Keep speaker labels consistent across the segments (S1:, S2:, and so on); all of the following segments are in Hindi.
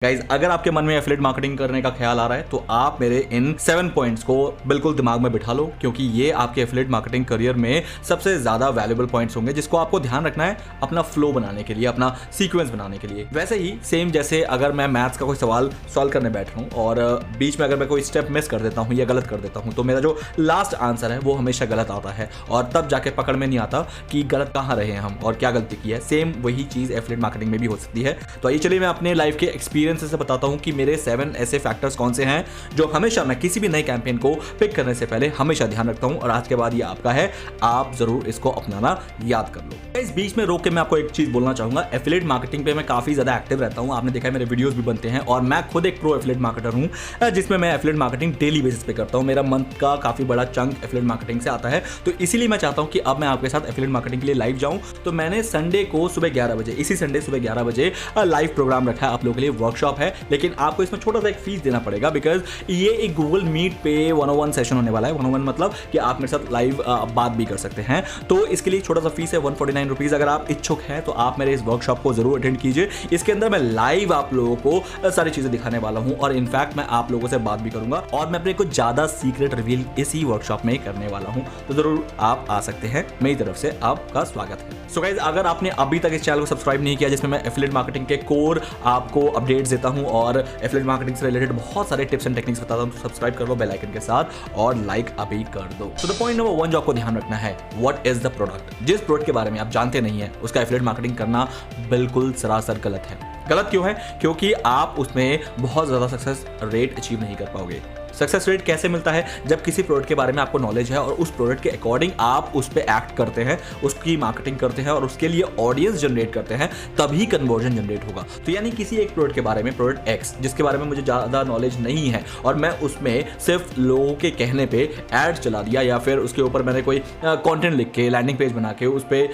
S1: गाइज, अगर आपके मन में एफिलिएट मार्केटिंग करने का ख्याल आ रहा है तो आप मेरे इन 7 पॉइंट्स को बिल्कुल दिमाग में बिठा लो, क्योंकि ये आपके एफिलिएट मार्केटिंग करियर में सबसे ज्यादा वैल्यूएबल पॉइंट्स होंगे जिसको आपको ध्यान रखना है अपना फ्लो बनाने के लिए, अपना सीक्वेंस बनाने के लिए। वैसे ही सेम जैसे अगर मैं मैथ्स का कोई सवाल सॉल्व करने बैठ रहा हूँ और बीच में अगर मैं कोई स्टेप मिस कर देता हूँ या गलत कर देता हूँ तो मेरा जो लास्ट आंसर है वो हमेशा गलत आता है और तब जाके पकड़ में नहीं आता कि गलत कहाँ रहे हैं हम और क्या गलती की है। सेम वही चीज एफिलिएट मार्केटिंग में भी हो सकती है। तो आइए चलिए मैं अपने लाइफ के एक्सपीरियंस से बताता हूँ कि मेरे 7 ऐसे फैक्टर्स कौन से हैं जो हमेशा मैं किसी भी नई कैंपेन को पिक करने से पहले हमेशा ध्यान रखता हूं और आज के बाद ये आपका है, आप जरूर इसको अपनाना याद कर लो। इस बीच में रोक के मैं आपको एक चीज बोलना चाहूंगा, एफिलिएट मार्केटिंग पे मैं काफी ज्यादा एक्टिव रहता हूं, आपने देखा है मेरे वीडियोस भी बनते हैं और मैं खुद एक प्रो एफिलिएट मार्केटर हूं जिसमें मैं एफिलिएट मार्केटिंग डेली बेसिस पे करता हूं। मेरा मंथ का काफी बड़ा चंक एफिलिएट मार्केटिंग से आता है, तो इसीलिए मैं चाहता हूं कि अब मैं आपके साथ एफिलिएट मार्केटिंग के लिए लाइव जाऊं। तो मैंने संडे को सुबह 11 बजे, इसी संडे सुबह 11 बजे लाइव प्रोग्राम रखा है आप लोगों के लिए, वर्कशॉप है, लेकिन आपको इसमें छोटा सा एक फीस देना पड़ेगा बिकॉज ये एक गूगल मीट पे 101 सेशन होने वाला है। 101 मतलब कि आप मेरे साथ लाइव बात भी कर सकते हैं, तो इसके लिए छोटा सा फीस है 149 रुपीज। अगर आप इच्छुक हैं तो आप मेरे इस वर्कशॉप को जरूर अटेंड कीजिए। इसके अंदर मैं लाइव आप लोगों को सारी चीजें दिखाने वाला हूं और इनफैक्ट मैं आप लोगों से बात भी करूंगा और मैं अपने कुछ ज्यादा सीक्रेट रिवील इसी वर्कशॉप में करने वाला हूं, तो जरूर आप आ सकते हैं। मेरी तरफ से आपका स्वागत है। सो गाइस, अगर आपने अभी तक इस चैनल को सब्सक्राइब नहीं किया जिसमें मैं एफिलिएट मार्केटिंग के कोर आपको अपडेट्स देता हूं और एफिलिएट मार्केटिंग से रिलेटेड बहुत सारे टिप्स एंड टेक्निक्स बताता हूं, तो सब्सक्राइब कर लो बेल आइकन के साथ और लाइक अभी कर दो। तो द पॉइंट नंबर 1 जो आपको ध्यान रखना है, व्हाट इज द प्रोडक्ट। जिस प्रोडक्ट के बारे में आप जानते नहीं है उसका एफिलिएट मार्केटिंग करना बिल्कुल सरासर गलत है। गलत क्यों है? क्योंकि आप उसमें बहुत ज्यादा सक्सेस रेट अचीव नहीं कर पाओगे। सक्सेस रेट कैसे मिलता है? जब किसी प्रोडक्ट के बारे में आपको नॉलेज है और उस प्रोडक्ट के अकॉर्डिंग आप उस पर एक्ट करते हैं, उसकी मार्केटिंग करते हैं और उसके लिए ऑडियंस जनरेट करते हैं, तभी कन्वर्जन जनरेट होगा। तो यानी किसी एक प्रोडक्ट के बारे में, प्रोडक्ट एक्स जिसके बारे में मुझे ज़्यादा नॉलेज नहीं है और मैं उसमें सिर्फ लोगों के कहने पे ऐड चला दिया या फिर उसके ऊपर मैंने कोई कंटेंट लिख के लैंडिंग पेज बना के उस पर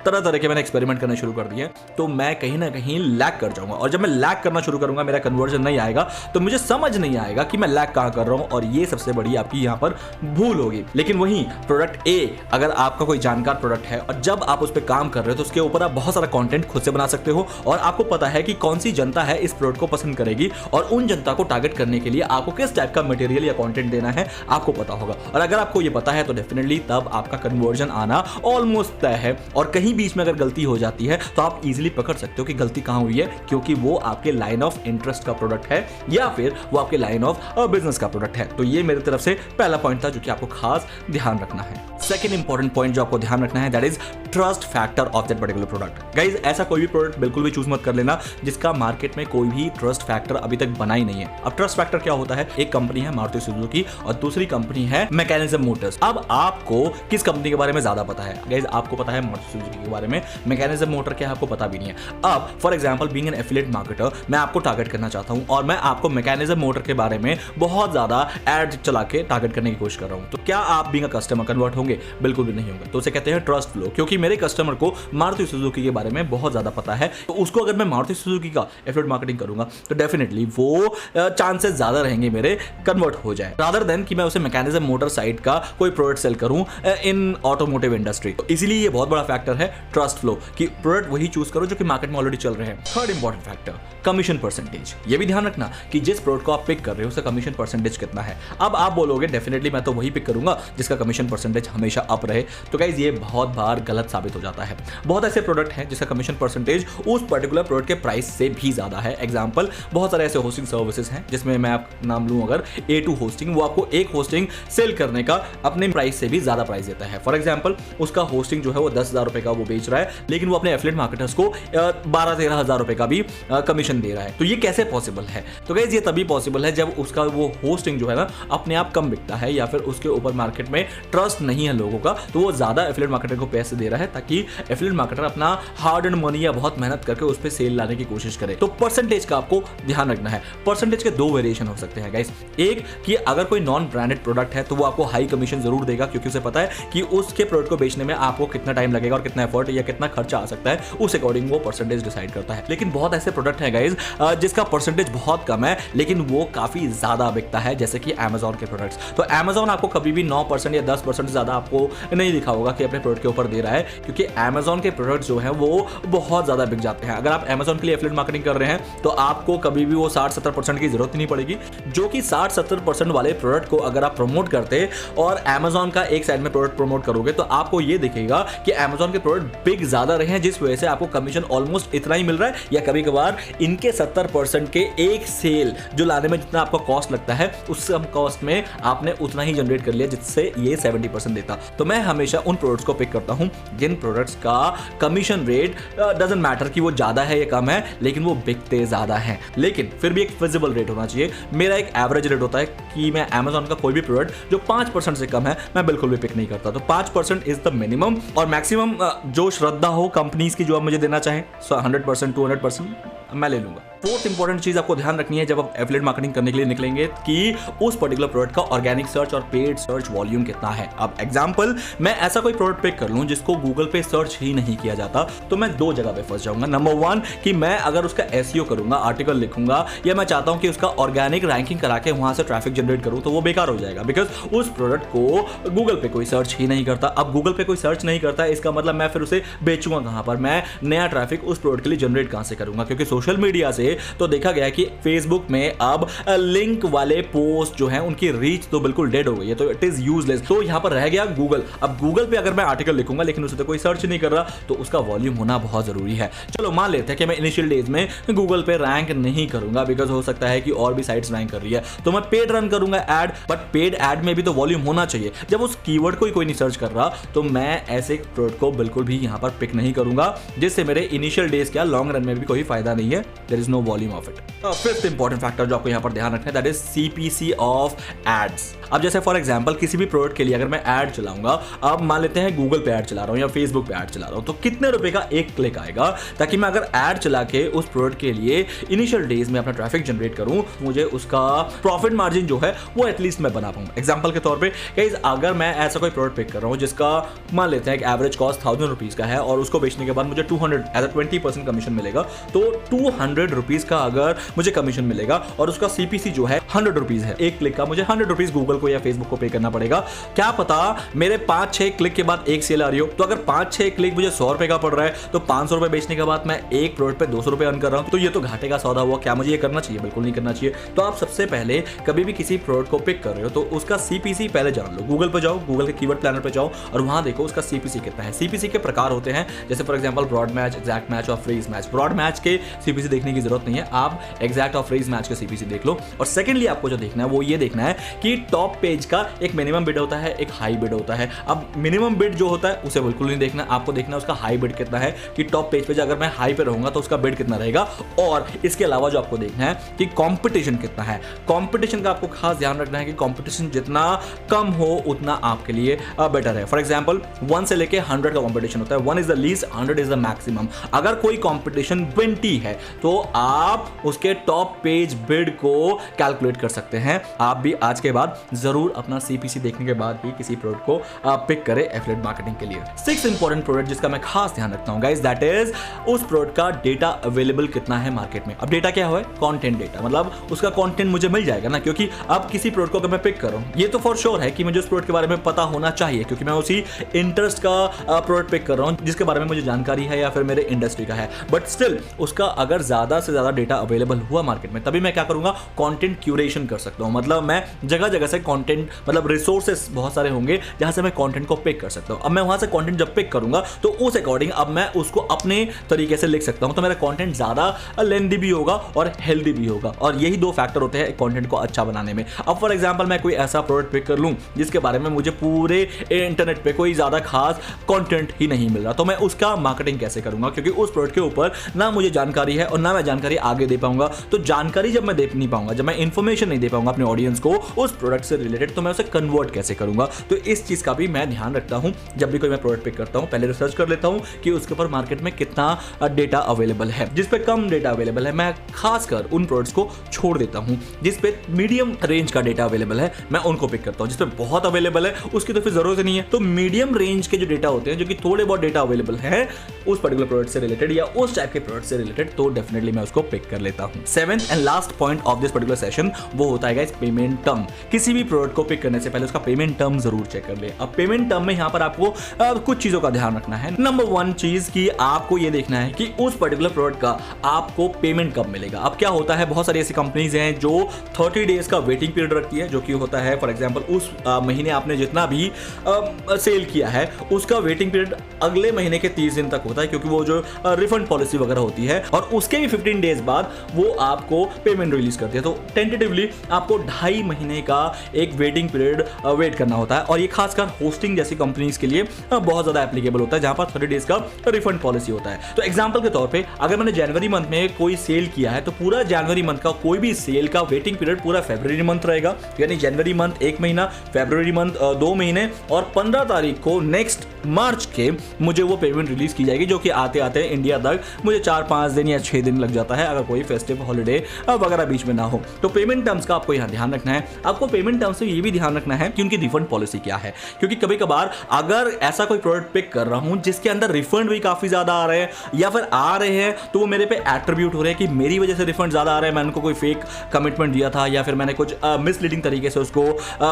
S1: तरह तरह के मैंने एक्सपेरिमेंट करना शुरू कर दिए, तो मैं कहीं ना कहीं लैग कर जाऊंगा और जब मैं लैग करना शुरू करूंगा, मेरा कन्वर्जन नहीं आएगा, तो मुझे समझ नहीं आएगा कि मैं लैग कहाँ कर रहा हूं और ये सबसे बड़ी आपकी यहां पर भूल होगी। लेकिन वहीं प्रोडक्ट ए, अगर आपका कोई जानकार प्रोडक्ट है और जब आप उस पर काम कर रहे हो तो उसके ऊपर आप बहुत सारा कंटेंट खुद से बना सकते हो और आपको पता है कि कौन सी जनता है इस प्रोडक्ट को पसंद करेगी और उन जनता को टारगेट करने के लिए आपको किस टाइप का मटेरियल या कंटेंट देना है आपको पता होगा। और अगर आपको ये पता है तो डेफिनेटली तब आपका कन्वर्जन आना ऑलमोस्ट तय है और कहीं बीच में अगर गलती हो जाती है तो आप इजीली पकड़ सकते हो कि गलती कहां हुई है, क्योंकि वो आपके लाइन ऑफ इंटरेस्ट का प्रोडक्ट है या फिर वो आपके लाइन ऑफ बिजनेस का प्रोडक्ट है। तो ये मेरी तरफ से पहला पॉइंट था जो कि आपको खास ध्यान रखना है। सेकंड इंपॉर्टेंट पॉइंट जो आपको ध्यान रखना है, that is trust factor of that particular product. Guys, ऐसा कोई भी प्रोडक्ट बिल्कुल भी चूज मत कर लेना जिसका मार्केट में कोई भी ट्रस्ट फैक्टर अभी तक बना ही नहीं है। अब ट्रस्ट फैक्टर क्या होता है? एक कंपनी है मारुति सुजुकी और दूसरी कंपनी है मैकेनिज्म मोटर्स। अब आपको किस कंपनी के बारे में ज्यादा पता है? गाइस, आपको पता है मारुति सुजुकी के बारे में, मैकेनिज्म मोटर क्या है आपको पता भी नहीं है। अब for example being an affiliate marketer, मैं आपको टारगेट करना चाहता हूं और मैं आपको मैकेनिज्म मोटर के बारे में बहुत ज्यादा एड चला के टारगेट करने की कोशिश कर रहा हूं, तो क्या आप बीइंग अ कस्टमर कन्वर्ट होंगे? बिल्कुल भी नहीं होंगे। तो उसे कहते हैं ट्रस्ट फ्लो, क्योंकि मेरे कस्टमर को मारुति सुजुकी के बारे में बहुत ज्यादा पता है, तो उसको अगर मैं मारुति सुजुकी का एफिलिएट मार्केटिंग करूंगा तो डेफिनेटली वो चांसेस ज्यादा रहेंगे मेरे कन्वर्ट हो जाए, रादर देन कि मैं उसे मैकेनिज्म मोटर साइड का कोई प्रोडक्ट सेल करूं इन ऑटोमोटिव इंडस्ट्री। तो इसीलिए ये बहुत बड़ा फैक्टर है ट्रस्ट फ्लो, कि प्रोडक्ट वही चूज करो जो कि मार्केट में ऑलरेडी चल रहे हैं। Third important factor, commission percentage. ये भी ध्यान रखना कि जिस प्रोडक्ट को आप पिक कर रहे हो उसका कमीशन परसेंटेज कितना है। अब आप बोलोगे डेफिनेटली मैं तो वही पिक करूंगा जिसका कमीशन परसेंटेज हमेशा अप रहे, तो गाइस ये बहुत बार गलत साबित हो जाता है। बहुत ऐसे प्रोडक्ट हैं जिसका कमीशन परसेंटेज उस पर्टिकुलर प्रोडक्ट के प्राइस से भी ज्यादा है। एग्जांपल, बहुत सारे ऐसे होस्टिंग सर्विसेज हैं जिसमें मैं आप नाम लूं अगर A2 होस्टिंग, वो आपको एक होस्टिंग सेल करने का अपने प्राइस से भी ज्यादा प्राइस देता है। फॉर एग्जांपल, उसका होस्टिंग जो है वो 10,000 रुपए का वो बेच रहा है, लेकिन वो अपने एफिलिएट मार्केटर्स को 12-13 हजार रुपए का भी कमीशन दे रहा है। तो ये कैसे पॉसिबल है? तो गाइस ये तभी पॉसिबल है जब उसका वो होस्टिंग जो है ना अपने आप कम बिकता है या फिर उसके ऊपर मार्केट में ट्रस्ट नहीं है लोगों का, तो वो ज्यादा एफिलिएट मार्केटर को पैसे दे रहा है ताकि एफिलिएट मार्केटर अपना हार्ड एंड मनी या बहुत मेहनत करके उस पर सेल लाने की कोशिश करे। तो परसेंटेज का आपको ध्यान रखना है। परसेंटेज के 2 वेरिएशन हो सकते हैं गाइस। एक कि अगर कोई नॉन ब्रांडेड प्रोडक्ट है तो वो आपको हाई कमीशन जरूर देगा, क्योंकि उसे पता है कि उसके प्रोडक्ट को बेचने में आपको कितना टाइम लगेगा और कितना एफर्ट या कितना खर्चा आ सकता है, उस अकॉर्डिंग वो परसेंटेज डिसाइड करता है। लेकिन बहुत ऐसे प्रोडक्ट है गाइस जिसका परसेंटेज बहुत कम है लेकिन वो काफी ज्यादा बिकता है, जैसे कि Amazon के प्रोडक्ट्स। तो Amazon आपको कभी भी 9% या 10% ज्यादा पैसा आपको नहीं दिखा होगा कि अपने प्रोडक्ट के ऊपर दे रहा है, क्योंकि Amazon के प्रोडक्ट जो हैं वो बहुत ज़्यादा बिक जाते हैं। अगर आप Amazon के लिए एफिलिएट मार्केटिंग कर रहे हैं तो आपको कभी भी वो 60-70% की जरूरत नहीं पड़ेगी, जो कि 60-70% वाले प्रोडक्ट को अगर आप प्रमोट करते और Amazon का एक साइड में प्रोडक्ट प्रमोट करोगे तो आपको ये दिखेगा कि Amazon के प्रोडक्ट बिक ज़्यादा रहे हैं, जिस वजह से आपको कमीशन ऑलमोस्ट इतना ही मिल रहा है, या कभी कभार इनके 70% के एक सेल जो लाने में जितना आपका कॉस्ट लगता है उस कम कॉस्ट में आपने उतना ही जनरेट कर लिया जिससे ये 70% देता। तो मैं हमेशा उन प्रोडक्ट्स को पिक करता हूं जिन प्रोडक्ट्स का कमीशन रेट डजंट मैटर कि वो ज्यादा है या कम है, लेकिन वो बिकते ज्यादा हैं, लेकिन फिर भी एक फिजिबल रेट होना चाहिए। मेरा एक एवरेज रेट होता है कि मैं Amazon का कोई भी प्रोडक्ट जो 5% से कम है मैं बिल्कुल भी पिक नहीं करता। तो 5% इज द मिनिमम, और मैक्सिमम जो श्रद्धा हो कंपनीज की जो आप मुझे देना चाहें 100% 200% मैं ले लूंगा। फोर्थ इंपॉर्टेंट चीज आपको ध्यान रखनी है जब आप एफिलिएट मार्केटिंग करने के लिए निकलेंगे कि उस पर्टिकुलर प्रोडक्ट का ऑर्गेनिक सर्च और पेड सर्च वॉल्यूम कितना है। अब एग्जांपल, मैं ऐसा कोई प्रोडक्ट पिक कर लूं जिसको गूगल पे सर्च ही नहीं किया जाता, तो मैं दो जगह पे फंस जाऊंगा। नंबर 1 कि मैं अगर उसका एसईओ करूंगा, आर्टिकल लिखूंगा, या मैं चाहता हूं कि उसका ऑर्गेनिक रैंकिंग करा के वहां से ट्रैफिक जनरेट करूं, तो वो बेकार हो जाएगा, बिकॉज उस प्रोडक्ट को गूगल पे कोई सर्च ही नहीं करता। अब गूगल पे कोई सर्च नहीं करता, इसका मतलब मैं फिर उसे बेचूंगा कहां पर, मैं नया ट्रैफिक उस प्रोडक्ट के लिए जनरेट कहां से करूंगा, क्योंकि सोशल मीडिया से तो देखा गया कि फेसबुक में अब लिंक वाले पोस्ट जो हैं उनकी रीच तो बिल्कुल डेड हो गई है, तो इट इज यूजलेस। तो यहां पर रह गया गूगल। अब गूगल पे अगर मैं आर्टिकल लिखूंगा लेकिन उसे तो कोई सर्च नहीं कर रहा, तो उसका वॉल्यूम होना बहुत जरूरी है। चलो मान लेते हैं कि मैं इनिशियल डेज में गूगल पे रैंक नहीं करूंगा, बिकॉज हो सकता है कि और भी साइट्स रैंक कर रही है, तो मैं पेड रन करूंगा एड, बट पेड एड में भी तो वॉल्यूम होना चाहिए। जब उस कीवर्ड को कोई नहीं सर्च कर रहा, तो मैं ऐसे प्रोडक्ट को बिल्कुल भी यहां पर पिक नहीं करूंगा, जिससे मेरे इनिशियल डेज क्या लॉन्ग रन में भी कोई फायदा नहीं है। There is no volume of it. Fifth important factor जो आपको यहां पर ध्यान रखना है, that is CPC of ads. अब जैसे फॉर एग्जांपल किसी भी प्रोडक्ट के लिए अगर मैं ऐड चलाऊंगा, अब मान लेते हैं गूगल पे ऐड चला रहा हूं या फेसबुक पे ऐड चला रहा हूं, तो कितने रुपए का एक क्लिक आएगा, ताकि मैं अगर ऐड चला के उस प्रोडक्ट के लिए इनिशियल डेज में अपना ट्रैफिक जनरेट करूं, मुझे उसका प्रॉफिट मार्जिन जो है वो एटलीस्ट मैं बना पाऊं। एग्जांपल के तौर पे गाइस, अगर मैं ऐसा कोई प्रोडक्ट पिक कर रहा हूं जिसका मान लेते हैं एक एवरेज कॉस्ट 1000 रुपीज का है और उसको बेचने के बाद मुझे 200 एज 20% कमीशन मिलेगा, तो 200 रुपीज का अगर मुझे कमीशन मिलेगा और उसका सीपीसी जो है 100 रुपीज है, एक क्लिक का मुझे 100 रुपीज गूगल को या फेसबुक को पे करना पड़ेगा। क्या पता मेरे 5-6 क्लिक के बाद एक सेल आ रही हो, तो अगर 5-6 क्लिक मुझे 100 रुपए का पड़ रहा है, तो 500 रुपए बेचने के बाद मैं एक प्रोडक्ट पे 200 रुपए अर्न कर रहा हूं, तो ये तो घाटे का सौदा हुआ। क्या मुझे ये करना चाहिए? बिल्कुल नहीं करना चाहिए। तो आप सबसे पहले कभी भी किसी प्रोडक्ट को पिक कर रहे हो तो उसका सीपीसी पहले जान लो। गूगल पे जाओ, गूगल के कीवर्ड प्लानर पे जाओ और वहां देखो उसका सीपीसी कितना है। सीपीसी के प्रकार होते हैं, जैसे for example broad match, exact match और फ्रीज मैच। ब्रॉड मैच के सीपीसी देखने की जरूरत नहीं है, आप एग्जैक्ट और फ्रीज मैच के सीपीसी देख लो। और सेकेंडली आपको जो देखना है वो ये देखना है कि टॉप पेज का एक मिनिमम बिड होता है, एक हाई बिड होता है। अब मिनिमम बिड जो होता है उसे बिल्कुल नहीं देखना, आपको देखना है उसका हाई बिड कितना है, कि टॉप पेज पे अगर मैं हाई पे रहूंगा तो उसका बिड कितना रहेगा। और इसके अलावा जो आपको देखना है कि कंपटीशन कितना है। कंपटीशन का आपको खास ध्यान रखना है कि कंपटीशन जितना कम हो उतना आपके लिए बेटर है। फॉर एग्जांपल 1 से लेके 100 का कंपटीशन होता है, 1 is the least, 100 is the maximum. अगर कोई कंपटीशन 20 है तो आप उसके टॉप पेज बिड को कैलकुलेट कर सकते हैं। आप भी आज के बाद जरूर अपना सीपीसी देखने के बाद ही किसी प्रोडक्ट को पिक करें एफिलिएट मार्केटिंग के लिए। 6 इंपॉर्टेंट प्रोडक्ट जिसका मैं खास ध्यान रखता हूं गाइस, दैट इज उस प्रोडक्ट का डेटा अवेलेबल कितना है मार्केट में। अब डेटा क्या है? कंटेंट डेटा, मतलब उसका कंटेंट मुझे मिल जाएगा ना, क्योंकि अब किसी प्रोडक्ट को अगर मैं पिक कर रहा हूं, ये तो फॉर श्योर है कि मुझे उस प्रोडक्ट के बारे में पता होना चाहिए, क्योंकि मैं उसी इंटरेस्ट का प्रोडक्ट पिक कर रहा हूं जिसके बारे में मुझे जानकारी है या फिर मेरे इंडस्ट्री का है। बट स्टिल उसका अगर ज्यादा से ज्यादा डेटा अवेलेबल हुआ मार्केट में, तभी मैं क्या करूंगा, कंटेंट क्यूरेशन कर सकता हूं। मतलब मैं जगह जगह से कंटेंट, मतलब रिसोर्सेस बहुत सारे होंगे जहां से मैं कंटेंट को पिक कर सकता हूं। अब मैं वहां से कंटेंट जब पिक करूंगा तो उस अकॉर्डिंग अब मैं उसको अपने तरीके से लिख सकता हूं, तो मेरा कंटेंट ज्यादा लेंथी भी होगा और हेल्दी भी होगा। और यही दो फैक्टर होते हैं कंटेंट को अच्छा बनाने में। अब फॉर एग्जांपल मैं कोई ऐसा प्रोडक्ट पिक कर लूं जिसके बारे में मुझे पूरे इंटरनेट पे कोई ज्यादा खास कंटेंट ही नहीं मिल रहा, तो मैं उसका मार्केटिंग कैसे करूंगा, क्योंकि उस प्रोडक्ट के ऊपर ना मुझे जानकारी है और ना मैं जानकारी आगे दे पाऊंगा। तो जानकारी जब मैं दे नहीं पाऊंगा, जब मैं इंफॉर्मेशन नहीं दे पाऊंगा अपने ऑडियंस को उस प्रोडक्ट से रिलेटेड, तो मैं उसे कन्वर्ट कैसे करूंगा। तो इस चीज का भी मैं ध्यान रखता हूं जब भी कोई मैं प्रोडक्ट पिक करता हूं। पहले रिसर्च कर लेता हूं कि उसके ऊपर मार्केट में कितना डेटा अवेलेबल है। जिस पे कम डेटा अवेलेबल है मैं खासकर उन प्रोडक्ट्स को छोड़ देता हूं। जिस पे मीडियम रेंज का डेटा अवेलेबल है मैं उनको पिक करता हूं। जिस पे बहुत अवेलेबल है उसकी तो फिर जरूरत नहीं है। तो मीडियम रेंज के जो डेटा होते हैं, जो कि थोड़े बहुत डेटा अवेलेबल है उस पर्टिकुलर प्रोडक्ट से रिलेटेड या उस टाइप के प्रोडक्ट से रिलेटेड, तो तो डेफिनेटली मैं उसको पिक कर लेता हूं। Seventh and last point of this particular session वो होता है गाइस पेमेंट टर्म। किसी भी प्रोडक्ट को पिक करने से पहले उसका पेमेंट टर्म जरूर चेक कर ले। अब पेमेंट टर्म में यहां पर आपको कुछ चीजों का ध्यान रखना है। नंबर 1 चीज कि आपको ये देखना है कि उस पर्टिकुलर प्रोडक्ट का आपको पेमेंट कब मिलेगा। अब क्या होता है, बहुत सारी ऐसी कंपनीज हैं जो 30 डेज का वेटिंग पीरियड रखती है, जो कि होता है फॉर एग्जांपल उस महीने आपने जितना भी सेल किया है उसका वेटिंग पीरियड अगले महीने के 30 दिन तक होता है, क्योंकि वो जो रिफंड पॉलिसी वगैरह होती है, और उसके भी 15 डेज बाद वो आपको पेमेंट रिलीज करती है। तो टेंटेटिवली आपको 2.5 महीने का एक वेटिंग पीरियड वेट करना होता है, और ये खासकर होस्टिंग जैसी कंपनीज के लिए बहुत ज्यादा एप्लीकेबल होता है, जहां पर 30 डेज का रिफंड पॉलिसी होता है। तो एग्जांपल के तौर पे अगर मैंने जनवरी मंथ में कोई सेल किया है तो पूरा जनवरी मंथ का कोई भी सेल का वेटिंग पीरियड पूरा फरवरी मंथ रहेगा, यानी जनवरी मंथ 1 महीना, फरवरी मंथ 2 महीने, और 15 तारीख को नेक्स्ट मार्च के मुझे वो पेमेंट रिलीज की जाएगी, जो कि आते आते इंडिया तक मुझे 4-5 दिन या 6 दिन लग जाता है, अगर कोई फेस्टिव हॉलिडे वगैरह बीच में ना हो। तो पेमेंट टर्म्स का आपको यहाँ ध्यान रखना है। आपको पेमेंट टर्म्स से ये भी ध्यान रखना है कि उनकी रिफंड पॉलिसी क्या है, क्योंकि कभी कभार अगर ऐसा कोई प्रोडक्ट पिक कर रहा हूं जिसके अंदर रिफंड भी काफी ज्यादा आ रहे हैं या फिर आ रहे हैं, तो वो मेरे पे एट्रीब्यूट हो रहे हैं कि मेरी वजह से रिफंड ज्यादा आ रहे हैं, मैंने उनको कोई फेक कमिटमेंट दिया था या फिर मैंने कुछ मिसलीडिंग तरीके से उसको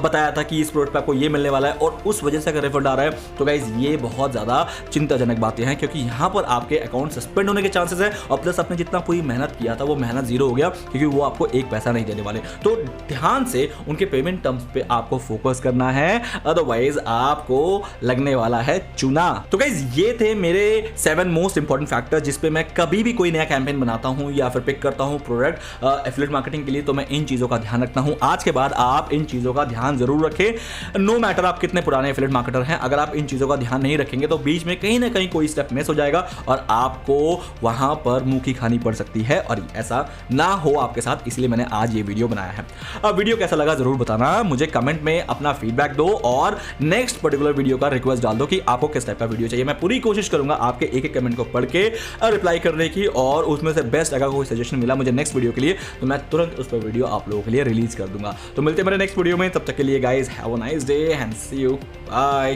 S1: बताया था कि इस प्रोडक्ट पे आपको ये मिलने वाला है, और उस वजह से अगर रिफंड आ रहा है तो गाइज ये बहुत ज्यादा चिंताजनक बातें हैं, क्योंकि यहां पर आपके अकाउंट सस्पेंड होने के चांसेस है, और प्लस आपने जितना पूरी मेहनत किया था वो मेहनत जीरो हो गया, क्योंकि वो आपको एक पैसा नहीं देने वाले। तो ध्यान से उनके पेमेंट टर्म्स पे आपको फोकस करना है, अदरवाइज आपको लगने वाला है चूना। तो गाइज ये थे मेरे 7 मोस्ट इंपॉर्टेंट फैक्टर जिस पे मैं कभी भी कोई नया कैंपेन बनाता हूं या फिर पिक करता हूं प्रोडक्ट एफिलिएट मार्केटिंग के लिए, तो मैं इन चीजों का ध्यान रखता हूं। आज के बाद आप इन चीजों का ध्यान जरूर रखें, नो मैटर आप कितने पुराने एफिलिएट मार्केटर हैं, अगर आप इन चीजों का ध्यान नहीं रखेंगे तो बीच में कहीं ना कहीं कोई स्टेप मिस हो जाएगा और आपको वहां पर मुंह की खानी पड़ सकती है, और ऐसा ना हो आपके साथ, इसलिए मैंने आज ये वीडियो बनाया है। अब वीडियो कैसा लगा जरूर बताना, मुझे कमेंट में अपना फीडबैक दो और नेक्स्ट पर्टिकुलर वीडियो का रिक्वेस्ट डाल दो कि आपको किस टाइप का वीडियो चाहिए। मैं पूरी कोशिश करूंगा आपके एक एक कमेंट को पढ़ के रिप्लाई करने की, और उसमें से बेस्ट अगर कोई सजेशन मिला मुझे नेक्स्ट वीडियो के लिए तो मैं तुरंत उस पर वीडियो आप लोगों के लिए रिलीज कर दूंगा। तो मिलते हैं मेरे नेक्स्ट वीडियो में, तब तक के लिए guys have a nice day and see you, bye.